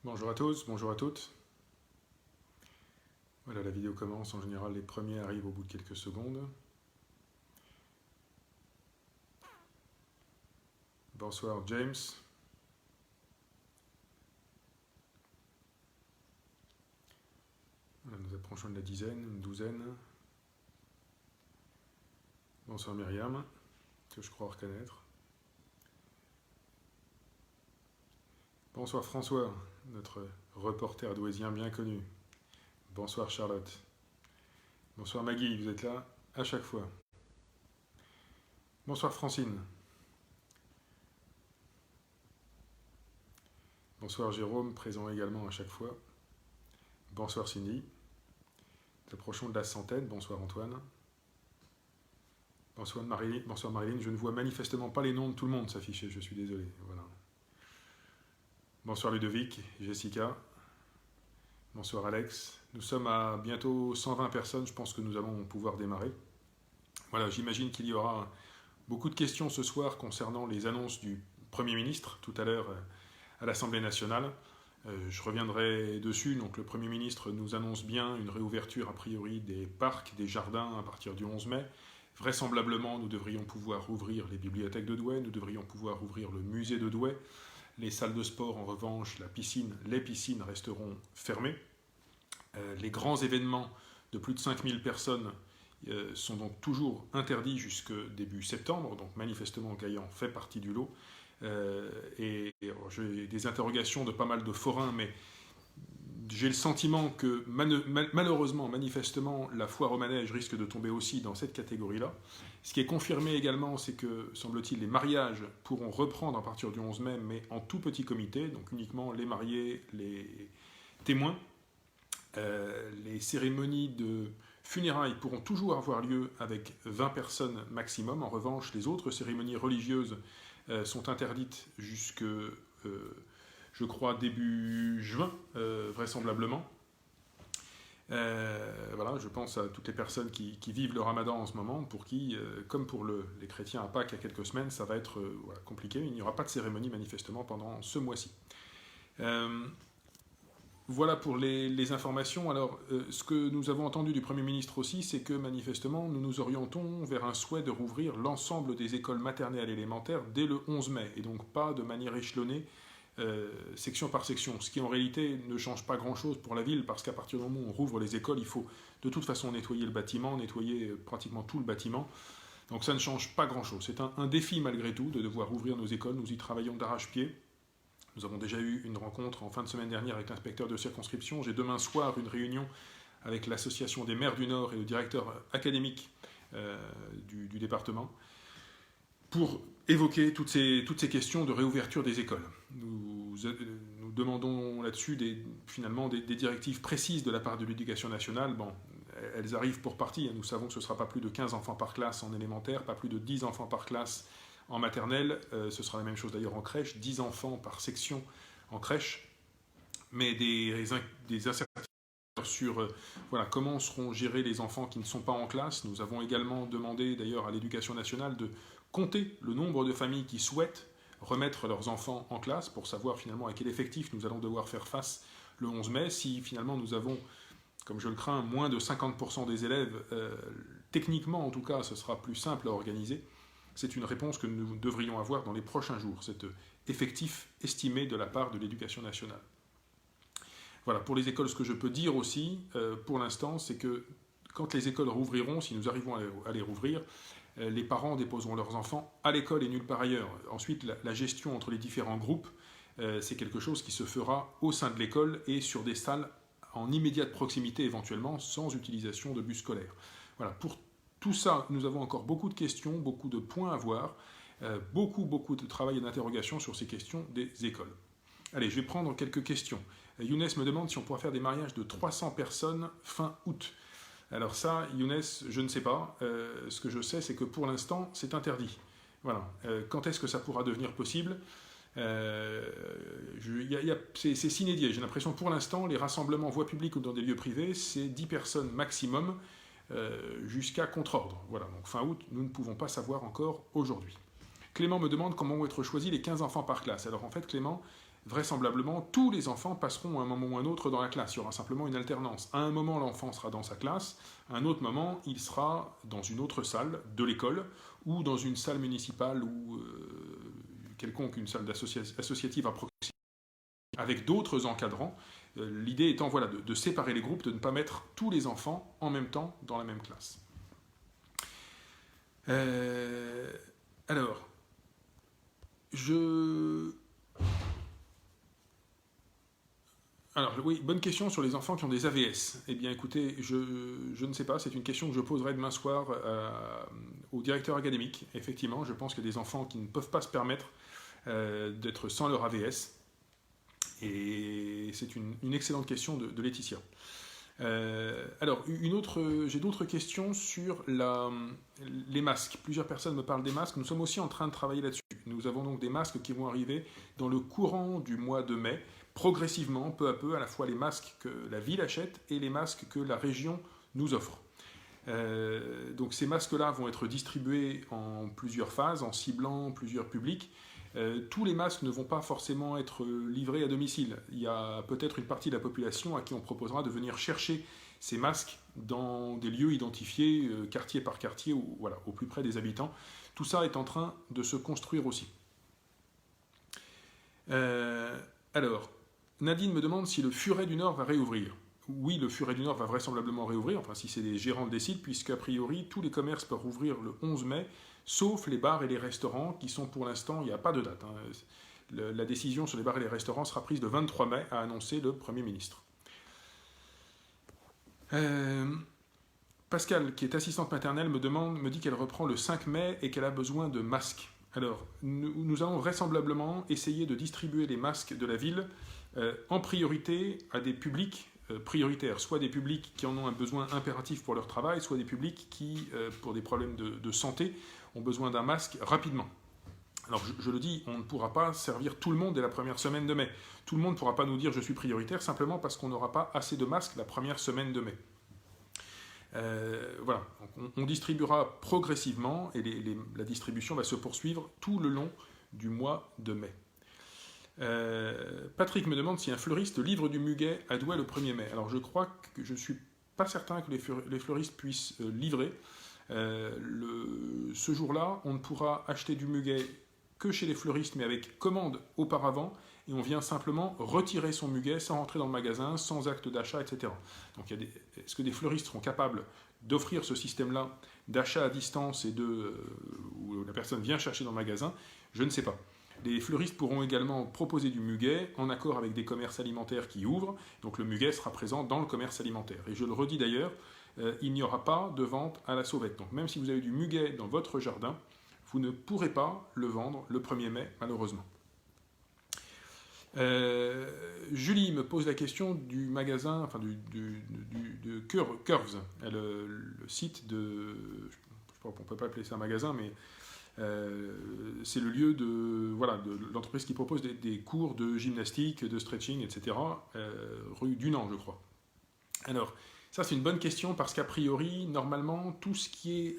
Bonjour à tous, bonjour à toutes. Voilà, la vidéo commence. En général, les premiers arrivent au bout de quelques secondes. Bonsoir James. Voilà, nous approchons de la dizaine, une douzaine. Bonsoir Myriam, que je crois reconnaître. Bonsoir François, notre reporter douaisien bien connu. Bonsoir Charlotte. Bonsoir Maggie, vous êtes là à chaque fois. Bonsoir Francine. Bonsoir Jérôme, présent également à chaque fois. Bonsoir Cindy. Nous approchons de la centaine. Bonsoir Antoine. Bonsoir Marilyn. Bonsoir Marilyn. Je ne vois manifestement pas les noms de tout le monde s'afficher, je suis désolé. Voilà. Bonsoir Ludovic, Jessica. Bonsoir Alex. Nous sommes à bientôt 120 personnes, je pense que nous allons pouvoir démarrer. Voilà, j'imagine qu'il y aura beaucoup de questions ce soir concernant les annonces du Premier ministre tout à l'heure à l'Assemblée nationale. Je reviendrai dessus. Donc le Premier ministre nous annonce bien une réouverture a priori des parcs, des jardins à partir du 11 mai. Vraisemblablement, nous devrions pouvoir ouvrir les bibliothèques de Douai, nous devrions pouvoir ouvrir le musée de Douai. Les salles de sport, en revanche, les piscines resteront fermées. Les grands événements de plus de 5000 personnes sont donc toujours interdits jusque début septembre, donc manifestement Gaillan fait partie du lot. J'ai des interrogations de pas mal de forains, mais j'ai le sentiment que malheureusement, manifestement, la foire au manège risque de tomber aussi dans cette catégorie-là. Ce qui est confirmé également, c'est que, semble-t-il, les mariages pourront reprendre à partir du 11 mai, mais en tout petit comité, donc uniquement les mariés, les témoins. Les cérémonies de funérailles pourront toujours avoir lieu avec 20 personnes maximum. En revanche, les autres cérémonies religieuses sont interdites jusque, je crois, début juin, vraisemblablement. Voilà, je pense à toutes les personnes qui vivent le ramadan en ce moment, pour qui, comme pour les chrétiens à Pâques il y a quelques semaines, ça va être compliqué. Il n'y aura pas de cérémonie manifestement pendant ce mois-ci. Voilà pour les informations. Alors, ce que nous avons entendu du Premier ministre aussi, c'est que manifestement, nous nous orientons vers un souhait de rouvrir l'ensemble des écoles maternelles et élémentaires dès le 11 mai, et donc pas de manière échelonnée, section par section, ce qui en réalité ne change pas grand-chose pour la ville, parce qu'à partir du moment où on rouvre les écoles, il faut de toute façon nettoyer le bâtiment, nettoyer pratiquement tout le bâtiment. Donc ça ne change pas grand-chose. C'est un défi malgré tout de devoir ouvrir nos écoles. Nous y travaillons d'arrache-pied. Nous avons déjà eu une rencontre en fin de semaine dernière avec l'inspecteur de circonscription. J'ai demain soir une réunion avec l'association des maires du Nord et le directeur académique du département pour évoquer toutes ces questions de réouverture des écoles. Nous demandons là-dessus finalement des directives précises de la part de l'Éducation nationale. Bon, elles arrivent pour partie. Nous savons que ce ne sera pas plus de 15 enfants par classe en élémentaire, pas plus de 10 enfants par classe en maternelle. Ce sera la même chose d'ailleurs en crèche, 10 enfants par section en crèche. Mais des incertitudes sur comment seront gérés les enfants qui ne sont pas en classe. Nous avons également demandé d'ailleurs à l'Éducation nationale de compter le nombre de familles qui souhaitent remettre leurs enfants en classe pour savoir finalement à quel effectif nous allons devoir faire face le 11 mai. Si finalement nous avons, comme je le crains, moins de 50% des élèves, techniquement en tout cas, ce sera plus simple à organiser. C'est une réponse que nous devrions avoir dans les prochains jours, cet effectif estimé de la part de l'Éducation nationale. Voilà, pour les écoles, ce que je peux dire aussi, pour l'instant, c'est que quand les écoles rouvriront, si nous arrivons à les rouvrir, les parents déposeront leurs enfants à l'école et nulle part ailleurs. Ensuite, la gestion entre les différents groupes, c'est quelque chose qui se fera au sein de l'école et sur des salles en immédiate proximité éventuellement, sans utilisation de bus scolaires. Voilà, pour tout ça, nous avons encore beaucoup de questions, beaucoup de points à voir, beaucoup de travail et d'interrogation sur ces questions des écoles. Allez, je vais prendre quelques questions. Younes me demande si on pourra faire des mariages de 300 personnes fin août. Alors ça, Younes, je ne sais pas. Ce que je sais, c'est que pour l'instant, c'est interdit. Voilà. Quand est-ce que ça pourra devenir possible ? C'est sine die. J'ai l'impression pour l'instant, les rassemblements voie publique ou dans des lieux privés, c'est 10 personnes maximum jusqu'à contre-ordre. Voilà. Donc fin août, nous ne pouvons pas savoir encore aujourd'hui. Clément me demande comment vont être choisis les 15 enfants par classe. Alors en fait, Clément, vraisemblablement, tous les enfants passeront à un moment ou un autre dans la classe. Il y aura simplement une alternance. À un moment, l'enfant sera dans sa classe. À un autre moment, il sera dans une autre salle de l'école ou dans une salle municipale ou quelconque, une salle associative à proximité, avec d'autres encadrants. L'idée étant voilà, de séparer les groupes, de ne pas mettre tous les enfants en même temps dans la même classe. Alors, oui, bonne question sur les enfants qui ont des AVS. Eh bien, écoutez, je ne sais pas, c'est une question que je poserai demain soir au directeur académique. Effectivement, je pense qu'il y a des enfants qui ne peuvent pas se permettre d'être sans leur AVS. Et c'est une excellente question de Laetitia. Alors, j'ai d'autres questions sur les masques. Plusieurs personnes me parlent des masques. Nous sommes aussi en train de travailler là-dessus. Nous avons donc des masques qui vont arriver dans le courant du mois de mai, progressivement, peu à peu, à la fois les masques que la ville achète et les masques que la région nous offre. Donc ces masques-là vont être distribués en plusieurs phases, en ciblant plusieurs publics. Tous les masques ne vont pas forcément être livrés à domicile. Il y a peut-être une partie de la population à qui on proposera de venir chercher ces masques dans des lieux identifiés, quartier par quartier, ou, voilà, au plus près des habitants. Tout ça est en train de se construire aussi. Alors, Nadine me demande si le Furet du Nord va réouvrir. Oui, le Furet du Nord va vraisemblablement réouvrir, enfin si c'est les gérants le décident, puisqu'a priori, tous les commerces peuvent rouvrir le 11 mai, sauf les bars et les restaurants, qui sont pour l'instant, il n'y a pas de date. La décision sur les bars et les restaurants sera prise le 23 mai, a annoncé le Premier ministre. Pascal, qui est assistante maternelle, me dit qu'elle reprend le 5 mai et qu'elle a besoin de masques. Alors, nous allons vraisemblablement essayer de distribuer les masques de la ville en priorité à des publics prioritaires, soit des publics qui en ont un besoin impératif pour leur travail, soit des publics qui, pour des problèmes de santé, ont besoin d'un masque rapidement. Alors je le dis, on ne pourra pas servir tout le monde dès la première semaine de mai. Tout le monde ne pourra pas nous dire je suis prioritaire simplement parce qu'on n'aura pas assez de masques la première semaine de mai. Voilà, donc on distribuera progressivement et la distribution va se poursuivre tout le long du mois de mai. Patrick me demande si un fleuriste livre du muguet à Douai le 1er mai. Alors je crois que je ne suis pas certain que les fleuristes puissent livrer. Ce jour-là, on ne pourra acheter du muguet que chez les fleuristes, mais avec commande auparavant, et on vient simplement retirer son muguet sans rentrer dans le magasin, sans acte d'achat, etc. Donc est-ce que des fleuristes seront capables d'offrir ce système-là d'achat à distance et où la personne vient chercher dans le magasin? Je ne sais pas. Les fleuristes pourront également proposer du muguet en accord avec des commerces alimentaires qui ouvrent, donc le muguet sera présent dans le commerce alimentaire. Et je le redis d'ailleurs, il n'y aura pas de vente à la sauvette. Donc même si vous avez du muguet dans votre jardin, vous ne pourrez pas le vendre le 1er mai, malheureusement. Julie me pose la question du magasin, enfin de Curves, le site de... Je ne sais pas, on ne peut pas appeler ça un magasin, mais c'est le lieu de l'entreprise qui propose des cours de gymnastique, de stretching, etc., rue Dunant, je crois. Alors, ça c'est une bonne question parce qu'a priori, normalement, tout ce qui est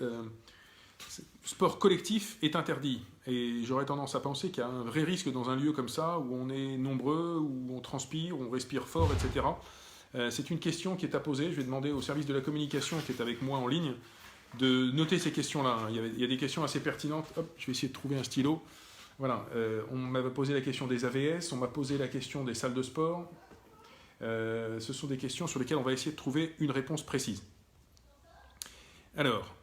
sport collectif est interdit. Et j'aurais tendance à penser qu'il y a un vrai risque dans un lieu comme ça, où on est nombreux, où on transpire, où on respire fort, etc. C'est une question qui est à poser. Je vais demander au service de la communication qui est avec moi en ligne de noter ces questions-là. Il y a des questions assez pertinentes. Hop, je vais essayer de trouver un stylo. Voilà, on m'avait posé la question des AVS, on m'a posé la question des salles de sport. Ce sont des questions sur lesquelles on va essayer de trouver une réponse précise. Alors,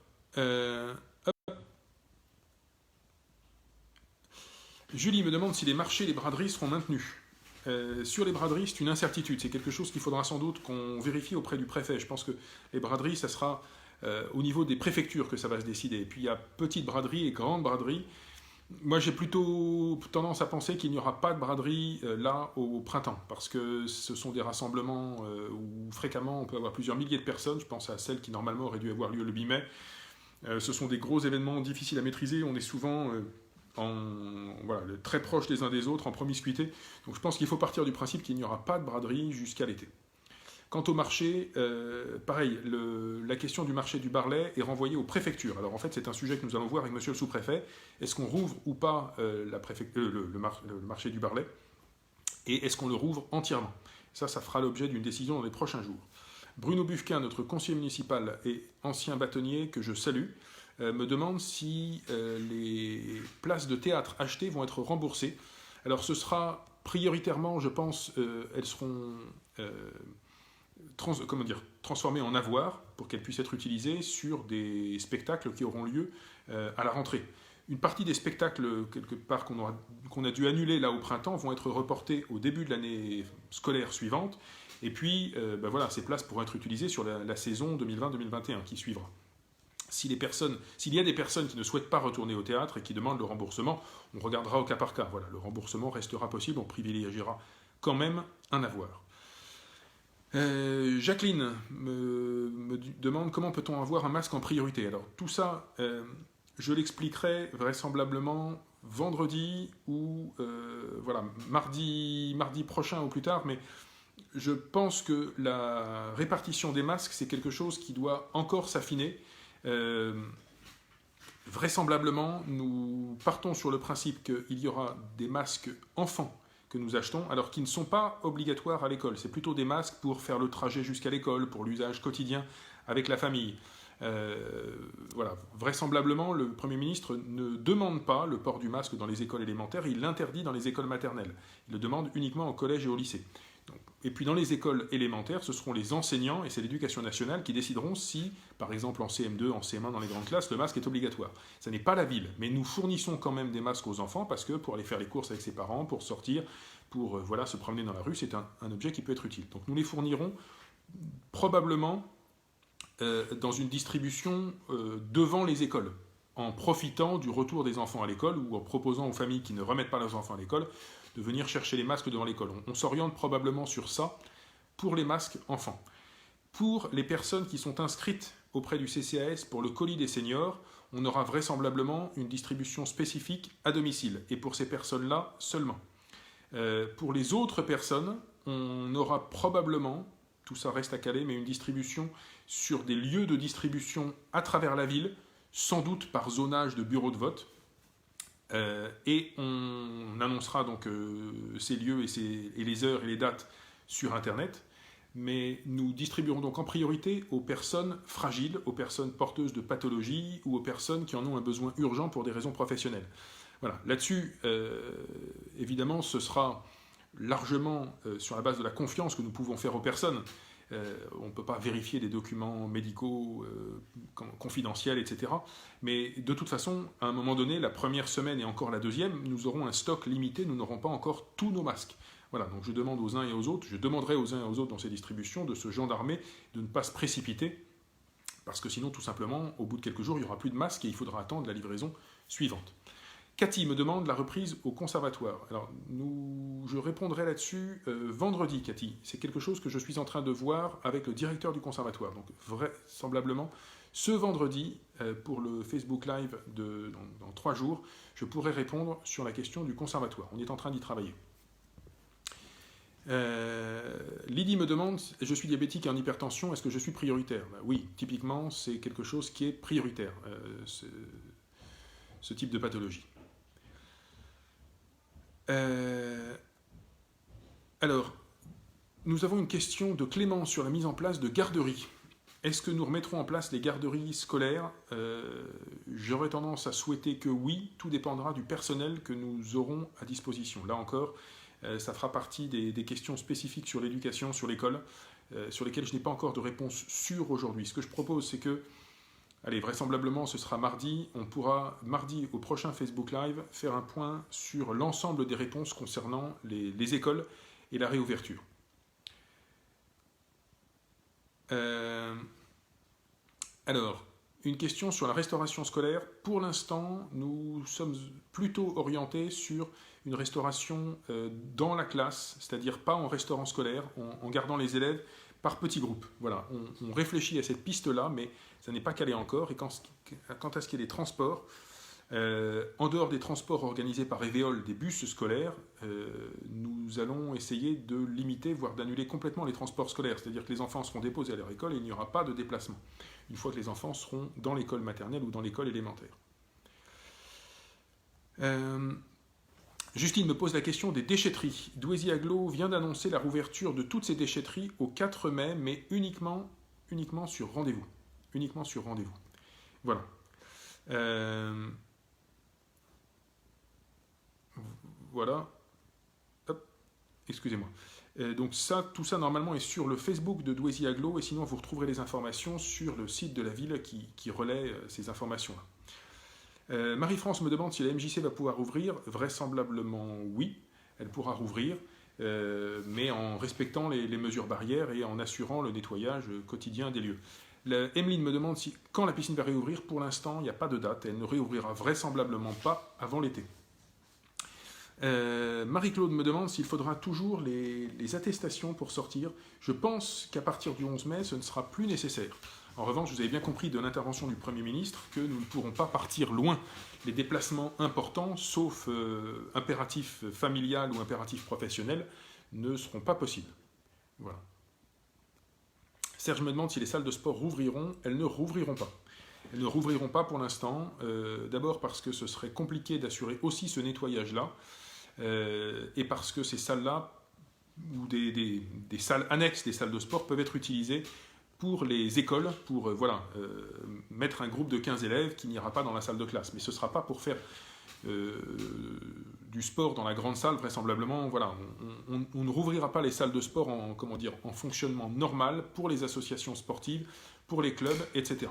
Julie me demande si les marchés, les braderies seront maintenus. Sur les braderies, c'est une incertitude. C'est quelque chose qu'il faudra sans doute qu'on vérifie auprès du préfet. Je pense que les braderies, ça sera au niveau des préfectures que ça va se décider. Et puis il y a petite braderie et grande braderie. Moi, j'ai plutôt tendance à penser qu'il n'y aura pas de braderie là au printemps, parce que ce sont des rassemblements où fréquemment on peut avoir plusieurs milliers de personnes. Je pense à celle qui normalement aurait dû avoir lieu le 8 mai. Ce sont des gros événements difficiles à maîtriser. On est souvent très proches les uns des autres, en promiscuité. Donc je pense qu'il faut partir du principe qu'il n'y aura pas de braderie jusqu'à l'été. Quant au marché, pareil, la question du marché du Barlay est renvoyée aux préfectures. Alors en fait, c'est un sujet que nous allons voir avec monsieur le sous-préfet. Est-ce qu'on rouvre ou pas le marché du Barlay? Et est-ce qu'on le rouvre entièrement? Ça fera l'objet d'une décision dans les prochains jours. Bruno Buffquin, notre conseiller municipal et ancien bâtonnier, que je salue, me demande si les places de théâtre achetées vont être remboursées. Alors ce sera prioritairement, je pense, elles seront transformées en avoirs pour qu'elles puissent être utilisées sur des spectacles qui auront lieu à la rentrée. Une partie des spectacles, quelque part, qu'on a dû annuler là au printemps, vont être reportés au début de l'année scolaire suivante. Et puis, voilà, ces places pourront être utilisées sur la saison 2020-2021 qui suivra. S'il y a des personnes qui ne souhaitent pas retourner au théâtre et qui demandent le remboursement, on regardera au cas par cas. Voilà, le remboursement restera possible, on privilégiera quand même un avoir. Jacqueline me demande comment peut-on avoir un masque en priorité. Alors tout ça, je l'expliquerai vraisemblablement vendredi ou mardi prochain ou plus tard, mais je pense que la répartition des masques, c'est quelque chose qui doit encore s'affiner. Vraisemblablement, nous partons sur le principe qu'il y aura des masques enfants que nous achetons, alors qui ne sont pas obligatoires à l'école. C'est plutôt des masques pour faire le trajet jusqu'à l'école, pour l'usage quotidien avec la famille. Voilà. Vraisemblablement, le Premier ministre ne demande pas le port du masque dans les écoles élémentaires, il l'interdit dans les écoles maternelles. Il le demande uniquement au collège et au lycée. Et puis dans les écoles élémentaires, ce seront les enseignants, et c'est l'éducation nationale, qui décideront si, par exemple en CM2, en CM1, dans les grandes classes, le masque est obligatoire. Ce n'est pas la ville, mais nous fournissons quand même des masques aux enfants, parce que pour aller faire les courses avec ses parents, pour sortir, pour se promener dans la rue, c'est un objet qui peut être utile. Donc nous les fournirons probablement dans une distribution devant les écoles, en profitant du retour des enfants à l'école, ou en proposant aux familles qui ne remettent pas leurs enfants à l'école, de venir chercher les masques devant l'école. On s'oriente probablement sur ça pour les masques enfants. Pour les personnes qui sont inscrites auprès du CCAS pour le colis des seniors, on aura vraisemblablement une distribution spécifique à domicile, et pour ces personnes-là seulement. Pour les autres personnes, on aura probablement, tout ça reste à caler, mais une distribution sur des lieux de distribution à travers la ville, sans doute par zonage de bureaux de vote. Et on annoncera donc ces lieux et les heures et les dates sur Internet. Mais nous distribuerons donc en priorité aux personnes fragiles, aux personnes porteuses de pathologies ou aux personnes qui en ont un besoin urgent pour des raisons professionnelles. Voilà. Là-dessus, évidemment, ce sera largement sur la base de la confiance que nous pouvons faire aux personnes. On ne peut pas vérifier des documents médicaux confidentiels, etc. Mais de toute façon, à un moment donné, la première semaine et encore la deuxième, nous aurons un stock limité, nous n'aurons pas encore tous nos masques. Voilà, donc je demande aux uns et aux autres, je demanderai aux uns et aux autres dans ces distributions de se gendarmer, de ne pas se précipiter, parce que sinon, tout simplement, au bout de quelques jours, il n'y aura plus de masques et il faudra attendre la livraison suivante. Cathy me demande la reprise au conservatoire. Alors, je répondrai là-dessus vendredi, Cathy. C'est quelque chose que je suis en train de voir avec le directeur du conservatoire. Donc, vraisemblablement, ce vendredi, pour le Facebook Live dans 3 jours, je pourrai répondre sur la question du conservatoire. On est en train d'y travailler. Lydie me demande, je suis diabétique et en hypertension, est-ce que je suis prioritaire? Oui, typiquement, c'est quelque chose qui est prioritaire, ce type de pathologie. Alors, nous avons une question de Clément sur la mise en place de garderies. Est-ce que nous remettrons en place les garderies scolaires? J'aurais tendance à souhaiter que oui, tout dépendra du personnel que nous aurons à disposition. Là encore, ça fera partie des questions spécifiques sur l'éducation, sur l'école, sur lesquelles je n'ai pas encore de réponse sûre aujourd'hui. Ce que je propose, c'est que, allez, vraisemblablement, ce sera mardi. On pourra, mardi, au prochain Facebook Live, faire un point sur l'ensemble des réponses concernant les écoles et la réouverture. Alors, une question sur la restauration scolaire. Pour l'instant, nous sommes plutôt orientés sur une restauration dans la classe, c'est-à-dire pas en restaurant scolaire, en gardant les élèves par petits groupes. Voilà, on réfléchit à cette piste-là, mais ça n'est pas calé encore. Et quant à ce qui est des transports, En dehors des transports organisés par Eveol, des bus scolaires, nous allons essayer de limiter, voire d'annuler complètement les transports scolaires. C'est-à-dire que les enfants seront déposés à leur école et il n'y aura pas de déplacement, une fois que les enfants seront dans l'école maternelle ou dans l'école élémentaire. Justine me pose la question des déchetteries. Douaisis-Aglo vient d'annoncer la rouverture de toutes ces déchetteries au 4 mai, mais uniquement sur rendez-vous. Uniquement sur rendez-vous. Voilà. Voilà. Hop. Excusez-moi. Donc tout ça normalement est sur le Facebook de Douaisis-Aglo et sinon vous retrouverez les informations sur le site de la ville qui relaie ces informations-là. Marie-France me demande si la MJC va pouvoir rouvrir. Vraisemblablement oui, elle pourra rouvrir, mais en respectant les mesures barrières et en assurant le nettoyage quotidien des lieux. Emeline me demande quand la piscine va réouvrir. Pour l'instant, il n'y a pas de date. Elle ne réouvrira vraisemblablement pas avant l'été. Marie-Claude me demande s'il faudra toujours les attestations pour sortir. Je pense qu'à partir du 11 mai, ce ne sera plus nécessaire. En revanche, vous avez bien compris de l'intervention du Premier ministre que nous ne pourrons pas partir loin. Les déplacements importants, sauf impératif familial ou impératif professionnel, ne seront pas possibles. Voilà. Serge me demande si les salles de sport rouvriront. Elles ne rouvriront pas. Elles ne rouvriront pas pour l'instant. D'abord parce que ce serait compliqué d'assurer aussi ce nettoyage-là. Et parce que ces salles-là, ou des salles annexes des salles de sport, peuvent être utilisées pour les écoles, pour mettre un groupe de 15 élèves qui n'ira pas dans la salle de classe. Mais ce ne sera pas pour faire du sport dans la grande salle, vraisemblablement. Voilà, on ne rouvrira pas les salles de sport en fonctionnement normal pour les associations sportives, pour les clubs, etc.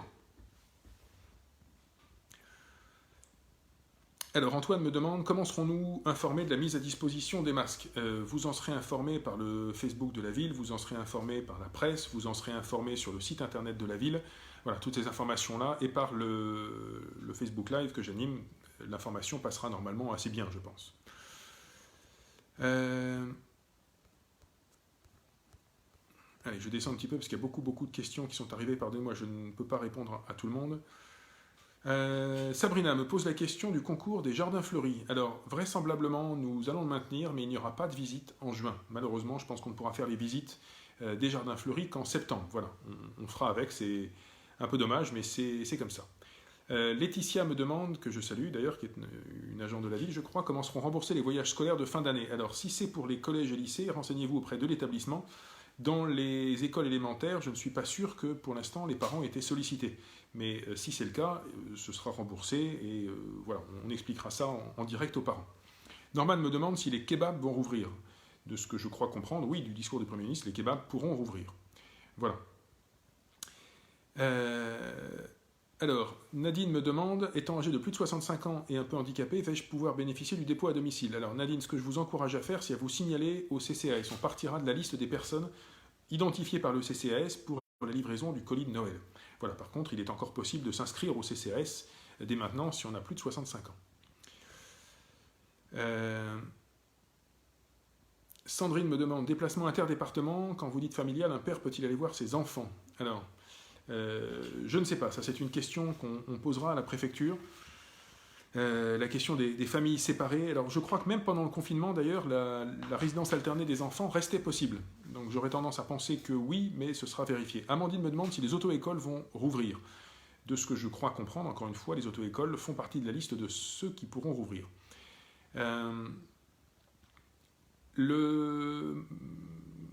Alors Antoine me demande comment serons-nous informés de la mise à disposition des masques. Vous en serez informés par le Facebook de la ville, vous en serez informés par la presse, vous en serez informés sur le site internet de la ville. Voilà, toutes ces informations-là, et par le Facebook Live que j'anime, l'information passera normalement assez bien, je pense. Allez, je descends un petit peu parce qu'il y a beaucoup de questions qui sont arrivées. Pardonnez-moi, je ne peux pas répondre à tout le monde. Sabrina me pose la question du concours des jardins fleuris. Alors, vraisemblablement, nous allons le maintenir, mais il n'y aura pas de visite en juin. Malheureusement, je pense qu'on ne pourra faire les visites des jardins fleuris qu'en septembre. Voilà, on fera avec, c'est un peu dommage, mais c'est comme ça. Laetitia me demande, que je salue d'ailleurs, qui est une agente de la ville, je crois, comment seront remboursés les voyages scolaires de fin d'année. Alors, si c'est pour les collèges et lycées, renseignez-vous auprès de l'établissement. Dans les écoles élémentaires, je ne suis pas sûr que pour l'instant les parents aient été sollicités. Mais si c'est le cas, ce sera remboursé et voilà, on expliquera ça en direct aux parents. Norman me demande si les kebabs vont rouvrir. De ce que je crois comprendre, oui, du discours du Premier ministre, les kebabs pourront rouvrir. Voilà. Alors, Nadine me demande, étant âgée de plus de 65 ans et un peu handicapée, vais-je pouvoir bénéficier du dépôt à domicile? Alors Nadine, ce que je vous encourage à faire, c'est à vous signaler au CCAS. On partira de la liste des personnes identifiées par le CCAS pour la livraison du colis de Noël. Voilà, par contre, il est encore possible de s'inscrire au CCAS dès maintenant si on a plus de 65 ans. Sandrine me demande, déplacement interdépartement, quand vous dites familial, un père peut-il aller voir ses enfants? Alors, je ne sais pas, ça c'est une question qu'on posera à la préfecture. La question des familles séparées. Alors je crois que même pendant le confinement d'ailleurs, la résidence alternée des enfants restait possible. Donc j'aurais tendance à penser que oui, mais ce sera vérifié. Amandine me demande si les auto-écoles vont rouvrir. De ce que je crois comprendre, encore une fois, les auto-écoles font partie de la liste de ceux qui pourront rouvrir.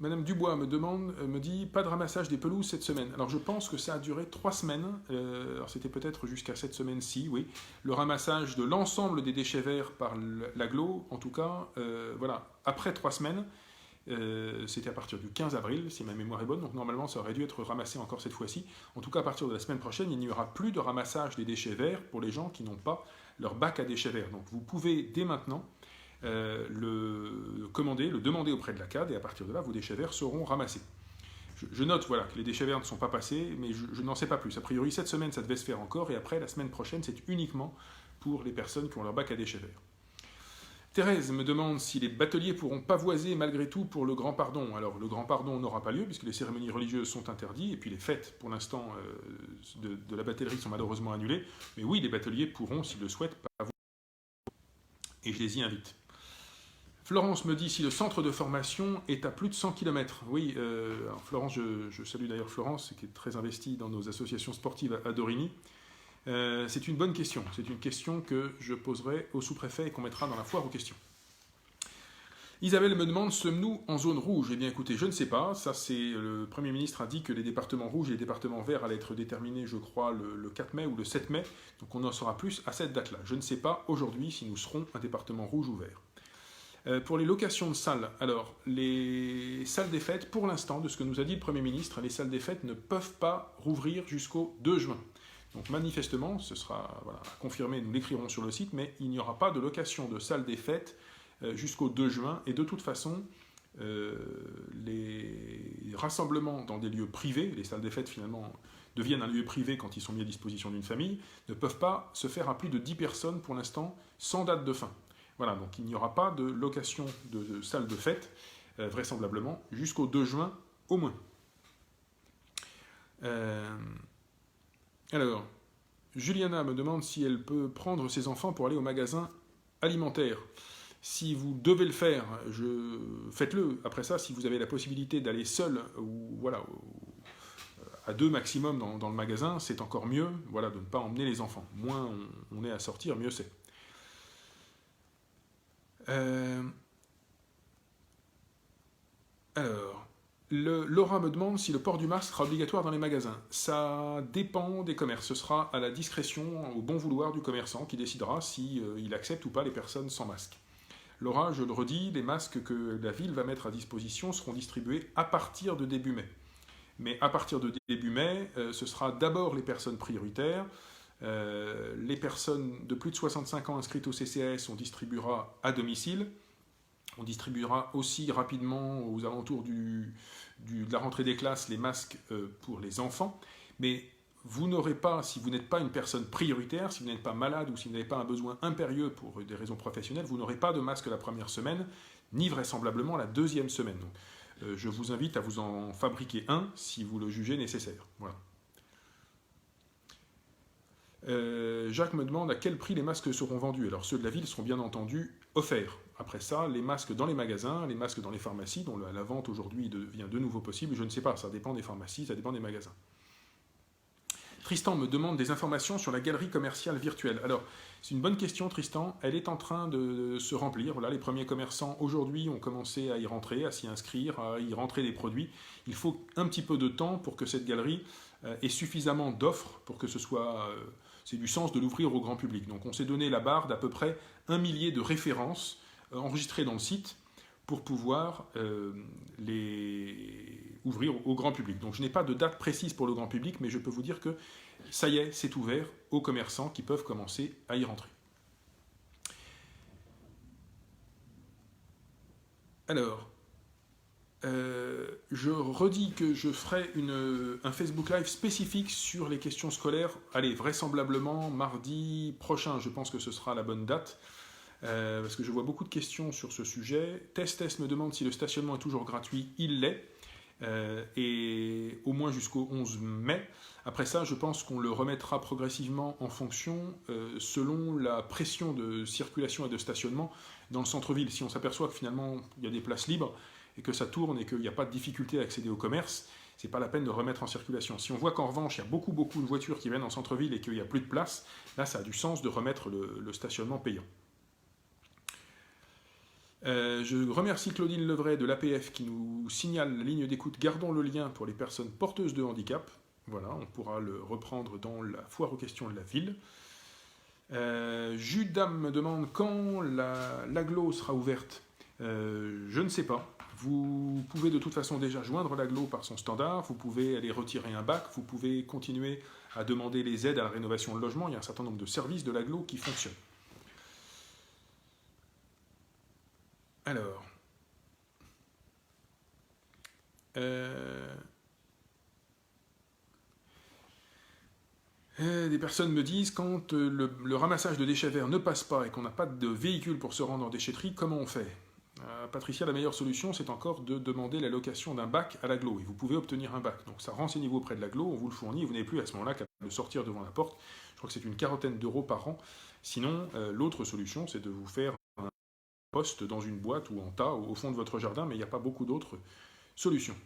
Madame Dubois me dit, pas de ramassage des pelouses cette semaine. Alors je pense que ça a duré 3 semaines, alors c'était peut-être jusqu'à cette semaine-ci, oui. Le ramassage de l'ensemble des déchets verts par l'agglo, en tout cas, voilà, après 3 semaines, c'était à partir du 15 avril, si ma mémoire est bonne, donc normalement ça aurait dû être ramassé encore cette fois-ci. En tout cas, à partir de la semaine prochaine, il n'y aura plus de ramassage des déchets verts pour les gens qui n'ont pas leur bac à déchets verts. Donc vous pouvez dès maintenant le demander auprès de la CAD et à partir de là, vos déchets verts seront ramassés. Je note voilà, que les déchets verts ne sont pas passés, mais je n'en sais pas plus. A priori, cette semaine, ça devait se faire encore et après, la semaine prochaine, c'est uniquement pour les personnes qui ont leur bac à déchets verts. Thérèse me demande si les bateliers pourront pavoiser malgré tout pour le grand pardon. Alors, le grand pardon n'aura pas lieu puisque les cérémonies religieuses sont interdites et puis les fêtes, pour l'instant, de la batellerie sont malheureusement annulées. Mais oui, les bateliers pourront, s'ils le souhaitent, pavoiser. Et je les y invite. Florence me dit si le centre de formation est à plus de 100 km. Oui, alors Florence, je salue d'ailleurs Florence, qui est très investie dans nos associations sportives à Dorigny. C'est une bonne question. C'est une question que je poserai au sous-préfet et qu'on mettra dans la foire aux questions. Isabelle me demande, sommes-nous en zone rouge? Eh bien écoutez, je ne sais pas. Ça, c'est le Premier ministre a dit que les départements rouges et les départements verts allaient être déterminés, je crois, le 4 mai ou le 7 mai. Donc on en saura plus à cette date-là. Je ne sais pas aujourd'hui si nous serons un département rouge ou vert. Pour les locations de salles, alors les salles des fêtes, pour l'instant, de ce que nous a dit le Premier ministre, les salles des fêtes ne peuvent pas rouvrir jusqu'au 2 juin. Donc manifestement, ce sera à confirmer, nous l'écrirons sur le site, mais il n'y aura pas de location de salles des fêtes jusqu'au 2 juin. Et de toute façon, les rassemblements dans des lieux privés, les salles des fêtes finalement deviennent un lieu privé quand ils sont mis à disposition d'une famille, ne peuvent pas se faire à plus de 10 personnes pour l'instant sans date de fin. Voilà, donc il n'y aura pas de location de salles de fête, vraisemblablement, jusqu'au 2 juin au moins. Alors, Juliana me demande si elle peut prendre ses enfants pour aller au magasin alimentaire. Si vous devez le faire, faites-le. Après ça, si vous avez la possibilité d'aller seul ou voilà, à 2 maximum dans le magasin, c'est encore mieux, voilà, de ne pas emmener les enfants. Moins on est à sortir, mieux c'est. Alors, Laura me demande si le port du masque sera obligatoire dans les magasins. Ça dépend des commerces. Ce sera à la discrétion, au bon vouloir du commerçant qui décidera s'il accepte ou pas les personnes sans masque. Laura, je le redis, les masques que la ville va mettre à disposition seront distribués à partir de début mai. Mais à partir de début mai, ce sera d'abord les personnes prioritaires. Les personnes de plus de 65 ans inscrites au CCAS, on distribuera à domicile. On distribuera aussi rapidement aux alentours de la rentrée des classes les masques pour les enfants. Mais vous n'aurez pas, si vous n'êtes pas une personne prioritaire, si vous n'êtes pas malade ou si vous n'avez pas un besoin impérieux pour des raisons professionnelles, vous n'aurez pas de masque la première semaine, ni vraisemblablement la deuxième semaine. Donc, je vous invite à vous en fabriquer un si vous le jugez nécessaire. Voilà. Jacques me demande à quel prix les masques seront vendus. Alors ceux de la ville seront bien entendu offerts. Après ça, les masques dans les magasins, les masques dans les pharmacies, dont la vente aujourd'hui devient de nouveau possible, je ne sais pas, ça dépend des pharmacies, ça dépend des magasins. Tristan me demande des informations sur la galerie commerciale virtuelle. Alors, c'est une bonne question, Tristan. Elle est en train de se remplir. Voilà, les premiers commerçants aujourd'hui ont commencé à y rentrer, à s'y inscrire, à y rentrer des produits. Il faut un petit peu de temps pour que cette galerie ait suffisamment d'offres pour que ce soit... c'est du sens de l'ouvrir au grand public. Donc on s'est donné la barre d'à peu près 1 millier de références enregistrées dans le site pour pouvoir les ouvrir au grand public. Donc je n'ai pas de date précise pour le grand public, mais je peux vous dire que ça y est, c'est ouvert aux commerçants qui peuvent commencer à y rentrer. Alors, je redis que je ferai un Facebook Live spécifique sur les questions scolaires. Allez, vraisemblablement mardi prochain, je pense que ce sera la bonne date. Parce que je vois beaucoup de questions sur ce sujet. Test me demande si le stationnement est toujours gratuit. Il l'est. Et au moins jusqu'au 11 mai. Après ça, je pense qu'on le remettra progressivement en fonction selon la pression de circulation et de stationnement dans le centre-ville. Si on s'aperçoit que finalement il y a des places libres et que ça tourne et qu'il n'y a pas de difficulté à accéder au commerce, c'est pas la peine de remettre en circulation. Si on voit qu'en revanche il y a beaucoup de voitures qui viennent en centre-ville et qu'il n'y a plus de place, là ça a du sens de remettre le stationnement payant. Je remercie Claudine Levray de l'APF qui nous signale la ligne d'écoute Gardons le lien pour les personnes porteuses de handicap. Voilà, on pourra le reprendre dans la foire aux questions de la ville. Judam me demande quand l'agglo sera ouverte. Je ne sais pas. Vous pouvez de toute façon déjà joindre l'agglo par son standard, vous pouvez aller retirer un bac, vous pouvez continuer à demander les aides à la rénovation de logement. Il y a un certain nombre de services de l'agglo qui fonctionnent. Alors, Des personnes me disent, quand le ramassage de déchets verts ne passe pas et qu'on n'a pas de véhicule pour se rendre en déchetterie, comment on fait? Patricia, la meilleure solution, c'est encore de demander la location d'un bac à l'agglo. Et vous pouvez obtenir un bac. Donc ça renseignez-vous auprès de l'agglo, on vous le fournit, et vous n'avez plus à ce moment-là qu'à le sortir devant la porte. Je crois que c'est une quarantaine d'euros par an. Sinon, l'autre solution, c'est de vous faire un poste dans une boîte ou en tas au fond de votre jardin, mais il n'y a pas beaucoup d'autres solutions.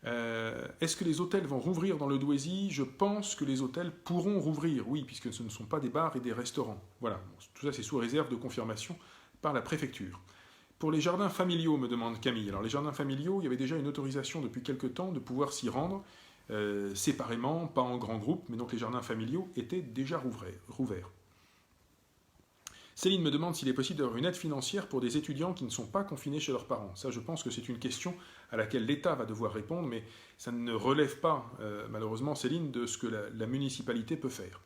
Est-ce que les hôtels vont rouvrir dans le Douaisis? Je pense que les hôtels pourront rouvrir, oui, puisque ce ne sont pas des bars et des restaurants. Voilà, tout ça c'est sous réserve de confirmation par la préfecture. Pour les jardins familiaux, me demande Camille. Alors les jardins familiaux, il y avait déjà une autorisation depuis quelques temps de pouvoir s'y rendre séparément, pas en grands groupes, mais donc les jardins familiaux étaient déjà rouverts. Céline me demande s'il est possible d'avoir une aide financière pour des étudiants qui ne sont pas confinés chez leurs parents. Ça, je pense que c'est une question à laquelle l'État va devoir répondre, mais ça ne relève pas, malheureusement, Céline, de ce que la municipalité peut faire.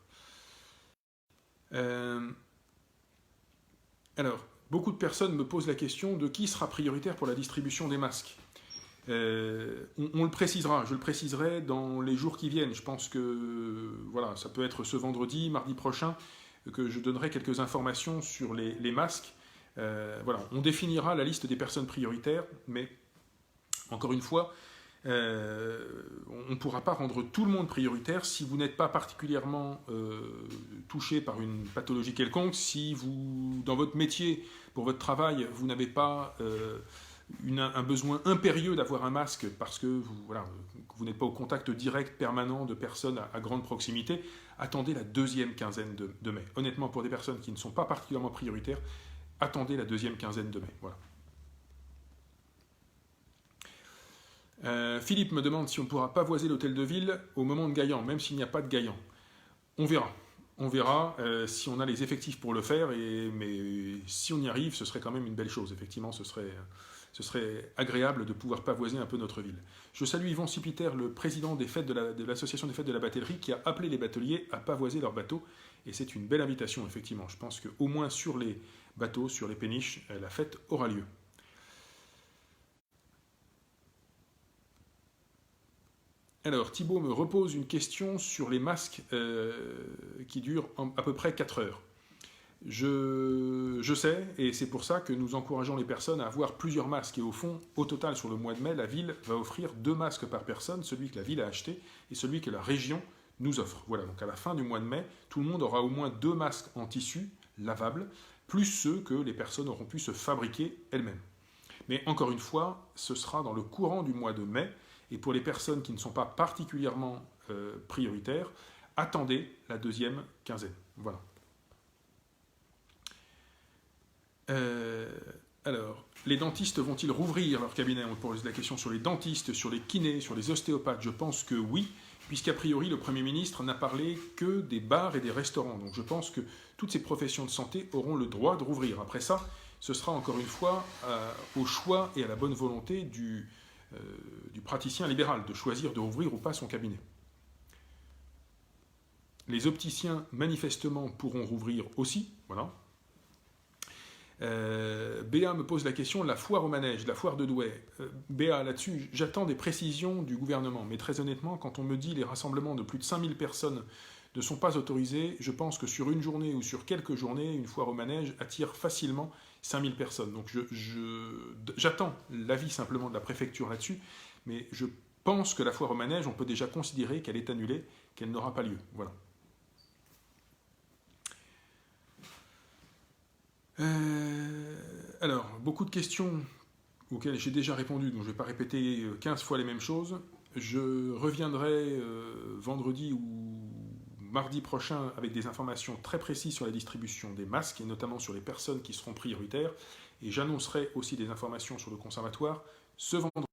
Alors, beaucoup de personnes me posent la question de qui sera prioritaire pour la distribution des masques. On le précisera, je le préciserai dans les jours qui viennent. Je pense que voilà, ça peut être ce vendredi, mardi prochain, que je donnerai quelques informations sur les masques. Voilà, on définira la liste des personnes prioritaires, mais encore une fois, on ne pourra pas rendre tout le monde prioritaire si vous n'êtes pas particulièrement touché par une pathologie quelconque, si vous, dans votre métier, pour votre travail, vous n'avez pas un besoin impérieux d'avoir un masque parce que vous n'êtes pas au contact direct permanent de personnes à grande proximité, attendez la deuxième quinzaine de mai. Honnêtement, pour des personnes qui ne sont pas particulièrement prioritaires, attendez la deuxième quinzaine de mai. Voilà. Philippe me demande si on ne pourra pas voiser l'hôtel de ville au moment de Gaillan, même s'il n'y a pas de Gaillan. On verra. On verra si on a les effectifs pour le faire, mais si on y arrive, ce serait quand même une belle chose. Effectivement, ce serait agréable de pouvoir pavoiser un peu notre ville. Je salue Yvon Sipiter, le président des fêtes de l'association des fêtes de la batellerie, qui a appelé les bateliers à pavoiser leurs bateaux. Et c'est une belle invitation, effectivement. Je pense qu'au moins sur les bateaux, sur les péniches, la fête aura lieu. Alors, Thibaut me repose une question sur les masques qui durent à peu près 4 heures. Je sais, et c'est pour ça que nous encourageons les personnes à avoir plusieurs masques. Et au fond, au total, sur le mois de mai, la ville va offrir 2 masques par personne, celui que la ville a acheté et celui que la région nous offre. Voilà, donc à la fin du mois de mai, tout le monde aura au moins 2 masques en tissu lavables, plus ceux que les personnes auront pu se fabriquer elles-mêmes. Mais encore une fois, ce sera dans le courant du mois de mai, et pour les personnes qui ne sont pas particulièrement prioritaires, attendez la deuxième quinzaine. Voilà. Alors, les dentistes vont-ils rouvrir leur cabinet? On pose la question sur les dentistes, sur les kinés, sur les ostéopathes. Je pense que oui, puisqu'a priori, le Premier ministre n'a parlé que des bars et des restaurants. Donc je pense que toutes ces professions de santé auront le droit de rouvrir. Après ça, ce sera encore une fois au choix et à la bonne volonté du praticien libéral de choisir de rouvrir ou pas son cabinet. Les opticiens, manifestement, pourront rouvrir aussi. Voilà. Béa me pose la question de la foire au manège, la foire de Douai. Béa, là-dessus, j'attends des précisions du gouvernement. Mais très honnêtement, quand on me dit les rassemblements de plus de 5000 personnes ne sont pas autorisés, je pense que sur une journée ou sur quelques journées, une foire au manège attire facilement 5000 personnes. Donc j'attends l'avis simplement de la préfecture là-dessus, mais je pense que la foire au manège, on peut déjà considérer qu'elle est annulée, qu'elle n'aura pas lieu. Voilà. Alors, beaucoup de questions auxquelles j'ai déjà répondu, donc je ne vais pas répéter 15 fois les mêmes choses. Je reviendrai vendredi ou mardi prochain avec des informations très précises sur la distribution des masques, et notamment sur les personnes qui seront prioritaires. Et j'annoncerai aussi des informations sur le conservatoire ce vendredi.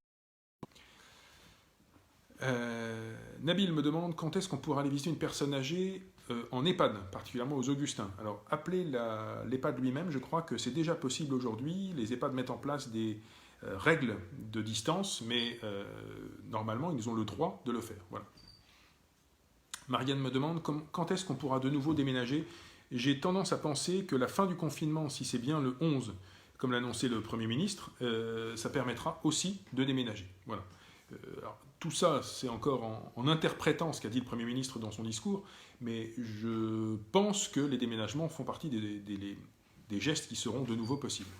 Nabil me demande quand est-ce qu'on pourra aller visiter une personne âgée en EHPAD, particulièrement aux Augustins. Alors, appelez l'EHPAD lui-même, je crois que c'est déjà possible aujourd'hui. Les EHPAD mettent en place des règles de distance, mais normalement, ils ont le droit de le faire. Voilà. Marianne me demande quand est-ce qu'on pourra de nouveau déménager. J'ai tendance à penser que la fin du confinement, si c'est bien le 11, comme l'a annoncé le Premier ministre, ça permettra aussi de déménager. Voilà. Alors, tout ça, c'est encore en interprétant ce qu'a dit le Premier ministre dans son discours, mais je pense que les déménagements font partie des gestes qui seront de nouveau possibles.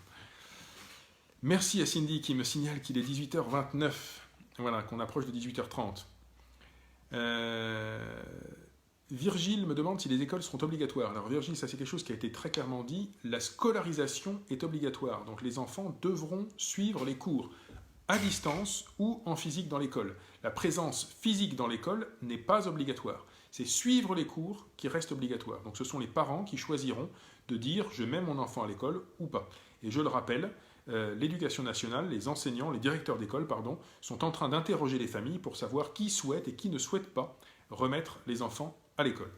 Merci à Cindy qui me signale qu'il est 18h29, voilà, qu'on approche de 18h30. Virgile me demande si les écoles seront obligatoires. Alors Virgile, ça c'est quelque chose qui a été très clairement dit, la scolarisation est obligatoire, donc les enfants devront suivre les cours à distance ou en physique dans l'école. La présence physique dans l'école n'est pas obligatoire. C'est suivre les cours qui reste obligatoire. Donc ce sont les parents qui choisiront de dire je mets mon enfant à l'école ou pas. Et je le rappelle, l'éducation nationale, les enseignants, les directeurs d'école, sont en train d'interroger les familles pour savoir qui souhaite et qui ne souhaite pas remettre les enfants à l'école.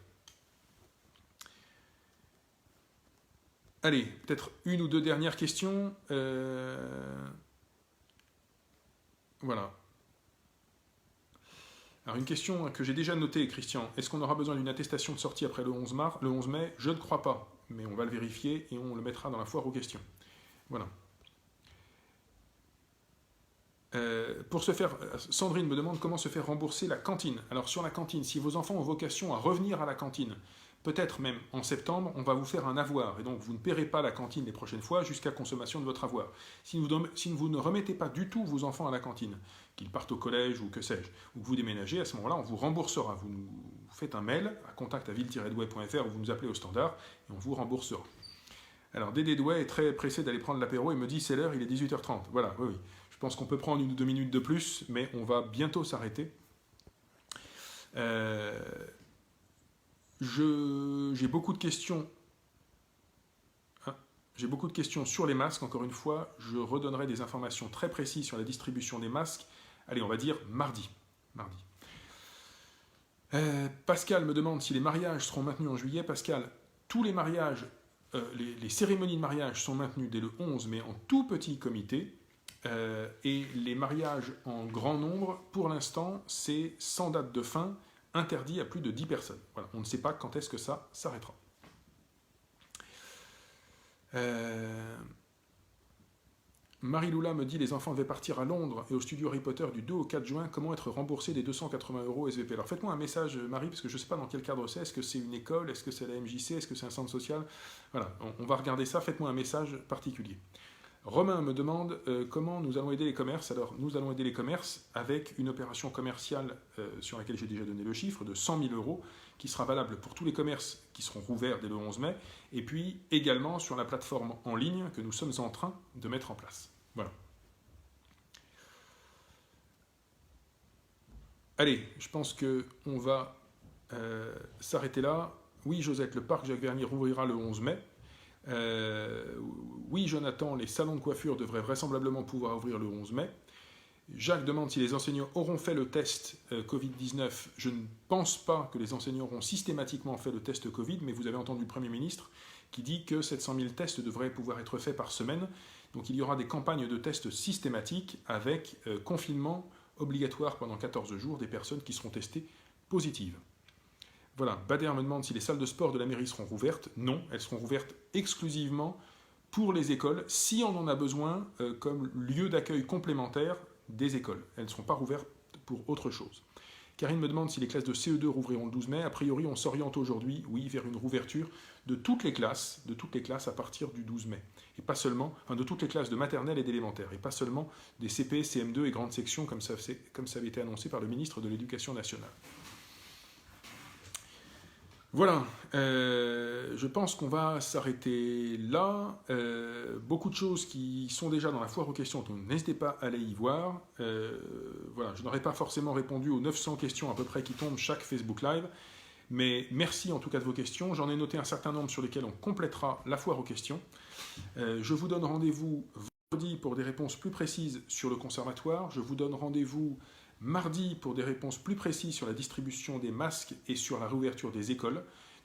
Allez, peut-être une ou deux dernières questions. Voilà. Alors une question que j'ai déjà notée, Christian. Est-ce qu'on aura besoin d'une attestation de sortie après le 11 mai? Je ne crois pas, mais on va le vérifier et on le mettra dans la foire aux questions. Voilà. Pour se faire, Sandrine me demande comment se faire rembourser la cantine. Alors sur la cantine, si vos enfants ont vocation à revenir à la cantine, peut-être même en septembre, on va vous faire un avoir. Et donc vous ne paierez pas la cantine les prochaines fois jusqu'à consommation de votre avoir. Si vous ne remettez pas du tout vos enfants à la cantine, qu'ils partent au collège ou que sais-je, ou que vous déménagez, à ce moment-là, on vous remboursera. Vous nous faites un mail à contact@ville-douai.fr ou vous nous appelez au standard et on vous remboursera. Alors Dédé Douai est très pressé d'aller prendre l'apéro et me dit c'est l'heure, il est 18h30. Voilà, oui. Je pense qu'on peut prendre 1 ou 2 minutes de plus, mais on va bientôt s'arrêter. J'ai beaucoup de questions. J'ai beaucoup de questions sur les masques. Encore une fois, je redonnerai des informations très précises sur la distribution des masques. Allez, on va dire mardi. Pascal me demande si les mariages seront maintenus en juillet. Pascal, tous les mariages, les cérémonies de mariage sont maintenues dès le 11 mai en tout petit comité. Et les mariages en grand nombre, pour l'instant, c'est sans date de fin, interdit à plus de 10 personnes. Voilà, on ne sait pas quand est-ce que ça s'arrêtera. Marie-Loula me dit les enfants devaient partir à Londres et au studio Harry Potter du 2 au 4 juin. Comment être remboursé des 280 € SVP? Alors faites-moi un message, Marie, parce que je ne sais pas dans quel cadre c'est. Est-ce que c'est une école? Est-ce que c'est la MJC? Est-ce que c'est un centre social? Voilà, on va regarder ça. Faites-moi un message particulier. Romain me demande comment nous allons aider les commerces. Alors, nous allons aider les commerces avec une opération commerciale sur laquelle j'ai déjà donné le chiffre de 100 000 € qui sera valable pour tous les commerces qui seront rouverts dès le 11 mai et puis également sur la plateforme en ligne que nous sommes en train de mettre en place. Voilà. Allez, je pense qu'on va s'arrêter là. Oui, Josette, le parc Jacques Vernier rouvrira le 11 mai. Oui, Jonathan, les salons de coiffure devraient vraisemblablement pouvoir ouvrir le 11 mai. Jacques demande si les enseignants auront fait le test Covid-19. Je ne pense pas que les enseignants auront systématiquement fait le test Covid, mais vous avez entendu le Premier ministre qui dit que 700 000 tests devraient pouvoir être faits par semaine. Donc il y aura des campagnes de tests systématiques avec confinement obligatoire pendant 14 jours des personnes qui seront testées positives. Voilà, Bader me demande si les salles de sport de la mairie seront rouvertes. Non, elles seront rouvertes exclusivement pour les écoles, si on en a besoin comme lieu d'accueil complémentaire des écoles. Elles ne seront pas rouvertes pour autre chose. Karine me demande si les classes de CE2 rouvriront le 12 mai. A priori, on s'oriente aujourd'hui, oui, vers une rouverture de toutes les classes à partir du 12 mai. Et pas seulement, de toutes les classes de maternelle et d'élémentaire, et pas seulement des CP, CM2 et grandes sections, comme ça avait été annoncé par le ministre de l'Éducation nationale. Voilà, je pense qu'on va s'arrêter là. Beaucoup de choses qui sont déjà dans la foire aux questions, donc n'hésitez pas à aller y voir. Voilà, je n'aurai pas forcément répondu aux 900 questions à peu près qui tombent chaque Facebook Live, mais merci en tout cas de vos questions. J'en ai noté un certain nombre sur lesquels on complétera la foire aux questions. Je vous donne rendez-vous vendredi pour des réponses plus précises sur le conservatoire. Je vous donne rendez-vous mardi pour des réponses plus précises sur la distribution des masques et sur la réouverture des écoles.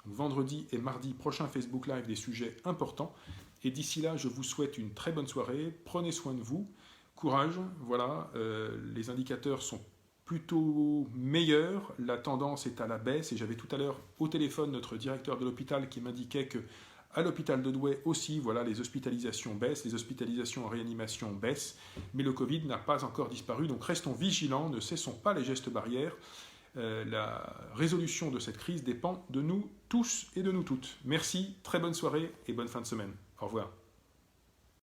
Donc, vendredi et mardi, prochain Facebook Live, des sujets importants. Et d'ici là, je vous souhaite une très bonne soirée. Prenez soin de vous. Courage. Voilà, les indicateurs sont plutôt meilleurs. La tendance est à la baisse. Et j'avais tout à l'heure au téléphone notre directeur de l'hôpital qui m'indiquait que À l'hôpital de Douai aussi, voilà, les hospitalisations baissent, les hospitalisations en réanimation baissent, mais le Covid n'a pas encore disparu, donc restons vigilants, ne cessons pas les gestes barrières. La résolution de cette crise dépend de nous tous et de nous toutes. Merci, très bonne soirée et bonne fin de semaine. Au revoir.